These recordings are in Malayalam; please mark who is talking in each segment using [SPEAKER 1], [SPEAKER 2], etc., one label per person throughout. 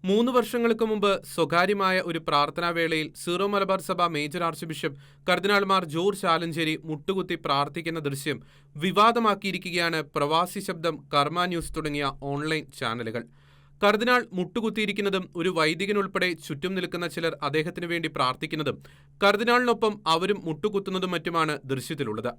[SPEAKER 1] 3 വർഷങ്ങൾക്ക് മുമ്പ് സ്വകാര്യമായ ഒരു പ്രാർത്ഥനാവേളയിൽ സീറോ മലബാർ സഭ മേജർ ആർച്ച് ബിഷപ്പ് കർദിനാൾമാർ ജോർജ് ആലഞ്ചേരി മുട്ടുകുത്തി പ്രാർത്ഥിക്കുന്ന ദൃശ്യം വിവാദമാക്കിയിരിക്കുകയാണ് പ്രവാസി ശബ്ദം, കർമ്മ ന്യൂസ് തുടങ്ങിയ ഓൺലൈൻ ചാനലുകൾ. കർദിനാൾ മുട്ടുകുത്തിയിരിക്കുന്നതും ഒരു വൈദികനുൾപ്പെടെ ചുറ്റും നിൽക്കുന്ന ചിലർ അദ്ദേഹത്തിനു വേണ്ടി പ്രാർത്ഥിക്കുന്നതും കർദിനാളിനൊപ്പം അവരും മുട്ടുകുത്തുന്നതും മറ്റുമാണ് ദൃശ്യത്തിലുള്ളത്.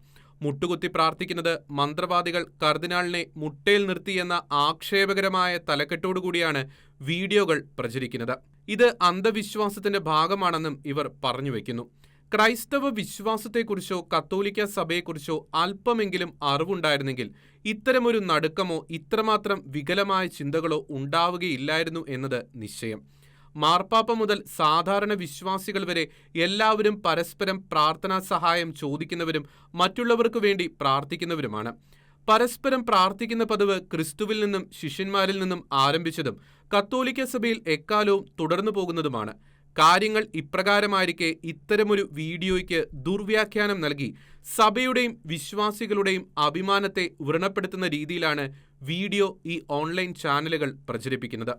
[SPEAKER 1] മുട്ടുകുത്തി പ്രാർത്ഥിക്കുന്നത് മന്ത്രവാദികൾ കർദിനാളിനെ മുട്ടയിൽ നിർത്തിയെന്ന ആക്ഷേപകരമായ തലക്കെട്ടോടുകൂടിയാണ് വീഡിയോകൾ പ്രചരിക്കുന്നത്. ഇത് അന്ധവിശ്വാസത്തിന്റെ ഭാഗമാണെന്നും ഇവർ പറഞ്ഞുവെക്കുന്നു. ക്രൈസ്തവ വിശ്വാസത്തെക്കുറിച്ചോ കത്തോലിക്ക സഭയെക്കുറിച്ചോ അല്പമെങ്കിലും അറിവുണ്ടായിരുന്നെങ്കിൽ ഇത്തരമൊരു നടുക്കമോ ഇത്രമാത്രം വികലമായ ചിന്തകളോ ഉണ്ടാവുകയില്ലായിരുന്നു എന്നത് നിശ്ചയം. മാർപ്പാപ്പ മുതൽ സാധാരണ വിശ്വാസികൾ വരെ എല്ലാവരും പരസ്പരം പ്രാർത്ഥനാ സഹായം ചോദിക്കുന്നവരും മറ്റുള്ളവർക്ക് വേണ്ടി പ്രാർത്ഥിക്കുന്നവരുമാണ്. പരസ്പരം പ്രാർത്ഥിക്കുന്ന പതിവ് ക്രിസ്തുവിൽ നിന്നും ശിഷ്യന്മാരിൽ നിന്നും ആരംഭിച്ചതും കത്തോലിക്ക സഭയിൽ എക്കാലവും തുടർന്നു പോകുന്നതുമാണ്. കാര്യങ്ങൾ ഇപ്രകാരമായിരിക്കെ ഇത്തരമൊരു വീഡിയോയ്ക്ക് ദുർവ്യാഖ്യാനം നൽകി സഭയുടെയും വിശ്വാസികളുടെയും അഭിമാനത്തെ വ്രണപ്പെടുത്തുന്ന രീതിയിലാണ് വീഡിയോ ഈ ഓൺലൈൻ ചാനലുകൾ പ്രചരിപ്പിക്കുന്നത്.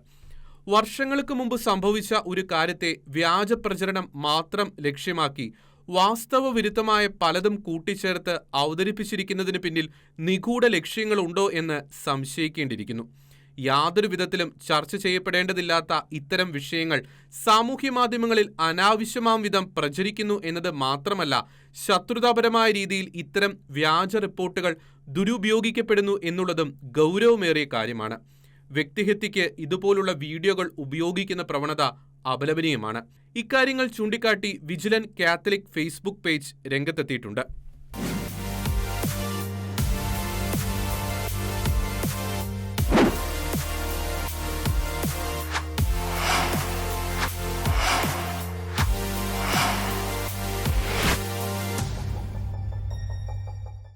[SPEAKER 1] വർഷങ്ങൾക്ക് മുമ്പ് സംഭവിച്ച ഒരു കാര്യത്തെ വ്യാജ പ്രചരണം മാത്രം ലക്ഷ്യമാക്കി വാസ്തവവിരുദ്ധമായ പലതും കൂട്ടിച്ചേർത്ത് അവതരിപ്പിച്ചിരിക്കുന്നതിന് പിന്നിൽ നിഗൂഢ ലക്ഷ്യങ്ങളുണ്ടോ എന്ന് സംശയിക്കേണ്ടിയിരിക്കുന്നു. യാതൊരു വിധത്തിലും ചർച്ച ചെയ്യപ്പെടേണ്ടതില്ലാത്ത ഇത്തരം വിഷയങ്ങൾ സാമൂഹ്യ മാധ്യമങ്ങളിൽ അനാവശ്യമാം വിധം പ്രചരിക്കുന്നു എന്നത് മാത്രമല്ല, ശത്രുതാപരമായ രീതിയിൽ ഇത്തരം വ്യാജ റിപ്പോർട്ടുകൾ ദുരുപയോഗിക്കപ്പെടുന്നു എന്നുള്ളതും ഗൗരവമേറിയ കാര്യമാണ്. വ്യക്തിഹത്യയ്ക്ക് ഇതുപോലുള്ള വീഡിയോകൾ ഉപയോഗിക്കുന്ന പ്രവണത അപലപനീയമാണ്. ഇക്കാര്യങ്ങൾ ചൂണ്ടിക്കാട്ടി വിജിലന്റ് കാത്തലിക് ഫേസ്ബുക്ക് പേജ് രംഗത്തെത്തിയിട്ടുണ്ട്.